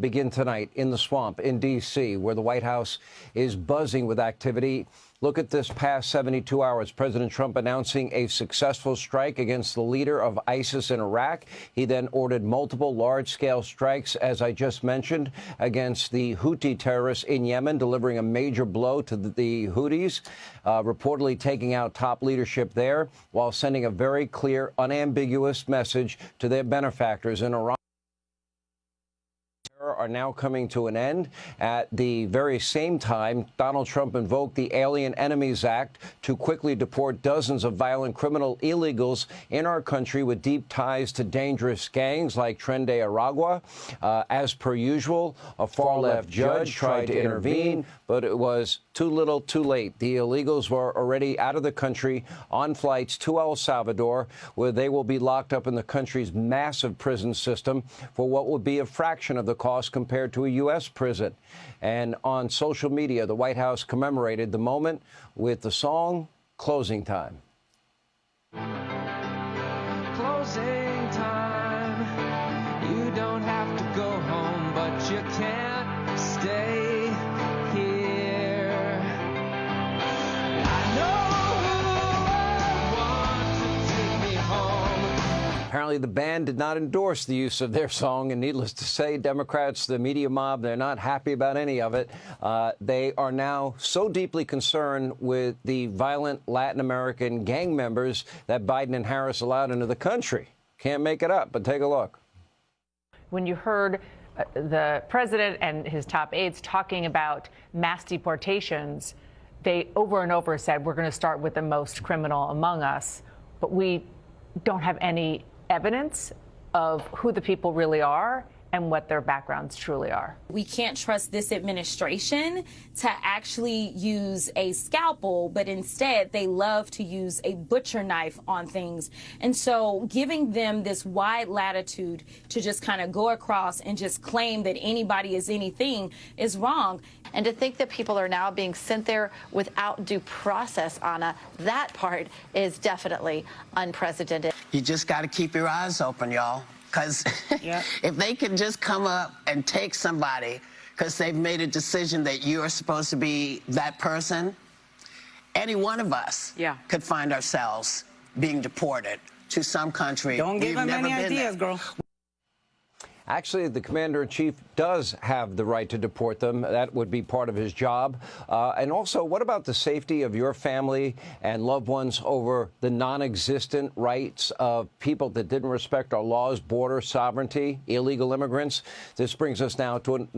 Begin tonight in the swamp in D.C., where the White House is buzzing with activity. Look at this past 72 hours. President Trump announcing a successful strike against the leader of ISIS in Iraq. He then ordered multiple large-scale strikes, as I just mentioned, against the Houthi terrorists in Yemen, delivering a major blow to the Houthis, reportedly taking out top leadership there, while sending a very clear, unambiguous message to their benefactors in Iran. Are now coming to an end. At the very same time, Donald Trump invoked the Alien Enemies Act to quickly deport dozens of violent criminal illegals in our country with deep ties to dangerous gangs like Tren de Aragua. As per usual, a far-left judge tried to intervene, but it was too little, too late. The illegals were already out of the country on flights to El Salvador, where they will be locked up in the country's massive prison system for what would be a fraction of the cost compared to a U.S. prison. And on social media, the White House commemorated the moment with the song Closing Time. Closing time. You don't have to go home, but you can't stay here. I know who I want to take me home. Apparently, the band did not endorse the use of their song, and needless to say, Democrats, the media mob, they're not happy about any of it. They are now so deeply concerned with the violent Latin American gang members that Biden and Harris allowed into the country. Can't make it up, but take a look. When you heard the president and his top aides talking about mass deportations, they over and over said, we're going to start with the most criminal among us, but we don't have any evidence of who the people really are and what their backgrounds truly are. We can't trust this administration to actually use a scalpel, but instead they love to use a butcher knife on things. And so giving them this wide latitude to just kind of go across and just claim that anybody is anything is wrong. And to think that people are now being sent there without due process, Anna, that part is definitely unprecedented. You just got to keep your eyes open, y'all. Because if they can just come up and take somebody because they've made a decision that you are supposed to be that person, any one of us could find ourselves being deported to some country. Don't give them any ideas, girl. Actually, the commander-in-chief does have the right to deport them. That would be part of his job. And also, what about the safety of your family and loved ones over the non-existent rights of people that didn't respect our laws, border sovereignty, illegal immigrants? This brings us now to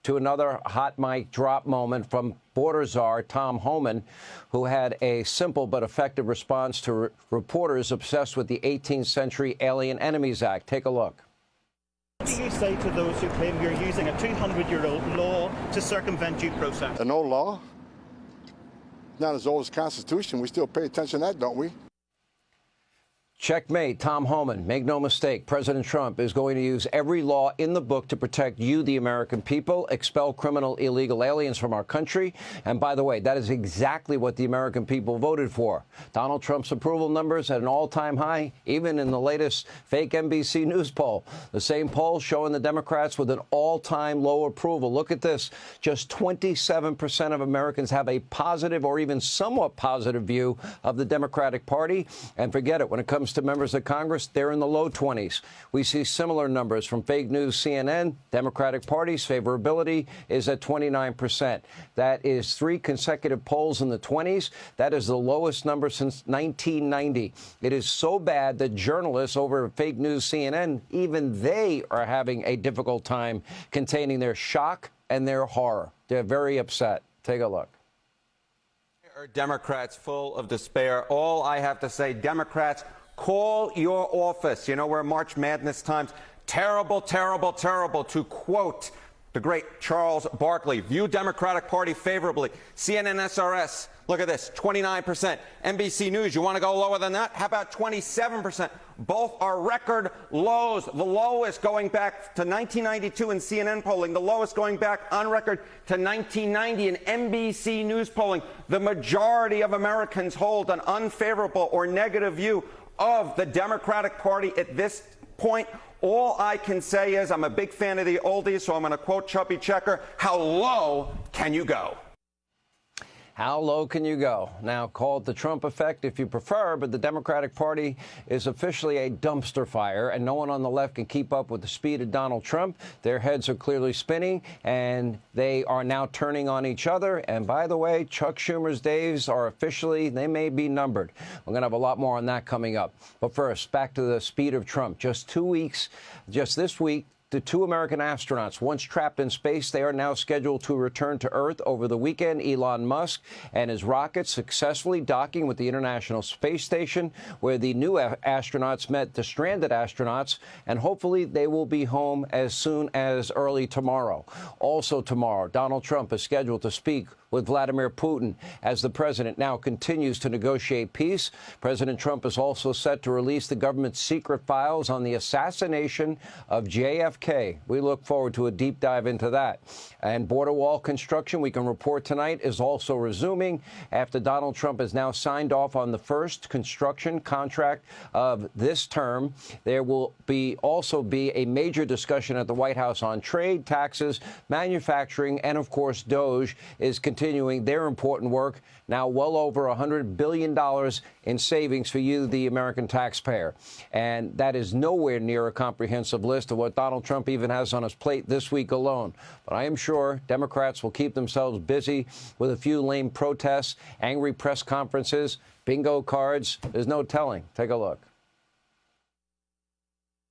another hot mic drop moment from border czar Tom Homan, who had a simple but effective response to reporters obsessed with the 18th century Alien Enemies Act. Take a look. What do you say to those who claim you're using a 200-year-old law to circumvent due process? An old law? Not as old as the Constitution. We still pay attention to that, don't we? Checkmate, Tom Homan. Make no mistake, President Trump is going to use every law in the book to protect you, the American people, expel criminal illegal aliens from our country. And by the way, that is exactly what the American people voted for. Donald Trump's approval numbers at an all-time high, even in the latest fake NBC News poll. The same poll showing the Democrats with an all-time low approval. Look at this. Just 27% of Americans have a positive or even somewhat positive view of the Democratic Party. And forget it, when it comes to members of Congress, they're in the low 20s. We see similar numbers from fake news CNN. Democratic Party's favorability is at 29%. That is 3 consecutive polls in the 20s. That is the lowest number since 1990. It is so bad that journalists over fake news CNN, even they are having a difficult time containing their shock and their horror. They're very upset. Take a look. Are Democrats full of despair? All I have to say, Democrats, call your office. You know, we're March Madness times. Terrible, terrible, terrible. To quote the great Charles Barkley, view Democratic Party favorably. CNN SRS, look at this, 29%. NBC News, you want to go lower than that? How about 27%? Both are record lows, the lowest going back to 1992 in CNN polling, the lowest going back on record to 1990 in NBC News polling. The majority of Americans hold an unfavorable or negative view of the Democratic Party at this point. All I can say is I'm a big fan of the oldies, so I'm going to quote Chubby Checker, how low can you go? How low can you go? Now, call it the Trump effect if you prefer, but the Democratic Party is officially a dumpster fire, and no one on the left can keep up with the speed of Donald Trump. Their heads are clearly spinning, and they are now turning on each other. And by the way, Chuck Schumer's days are officially, they may be numbered. We're going to have a lot more on that coming up. But first, back to the speed of Trump. Just this week, the two American astronauts, once trapped in space, they are now scheduled to return to Earth over the weekend. Elon Musk and his rocket successfully docking with the International Space Station, where the new astronauts met the stranded astronauts, and hopefully they will be home as soon as early tomorrow. Also tomorrow, Donald Trump is scheduled to speak with Vladimir Putin as the president now continues to negotiate peace. President Trump is also set to release the government's secret files on the assassination of JFK. We look forward to a deep dive into that. And border wall construction, we can report tonight, is also resuming after Donald Trump has now signed off on the first construction contract of this term. There will also be a major discussion at the White House on trade, taxes, manufacturing, and of course, DOGE is continuing their important work, now well over $100 billion in savings for you, the American taxpayer. And that is nowhere near a comprehensive list of what Donald Trump even has on his plate this week alone. But I am sure Democrats will keep themselves busy with a few lame protests, angry press conferences, bingo cards. There's no telling. Take a look.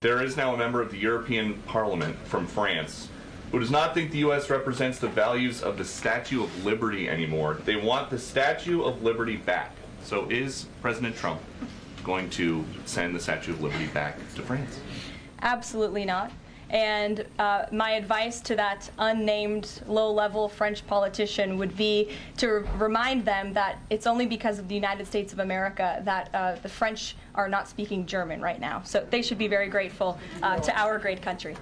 There is now a member of the European Parliament from France who does not think the U.S. represents the values of the Statue of Liberty anymore. They want the Statue of Liberty back. So is President Trump going to send the Statue of Liberty back to France? Absolutely not. And my advice to that unnamed low-level French politician would be to remind them that it's only because of the United States of America that the French are not speaking German right now. So they should be very grateful to our great country.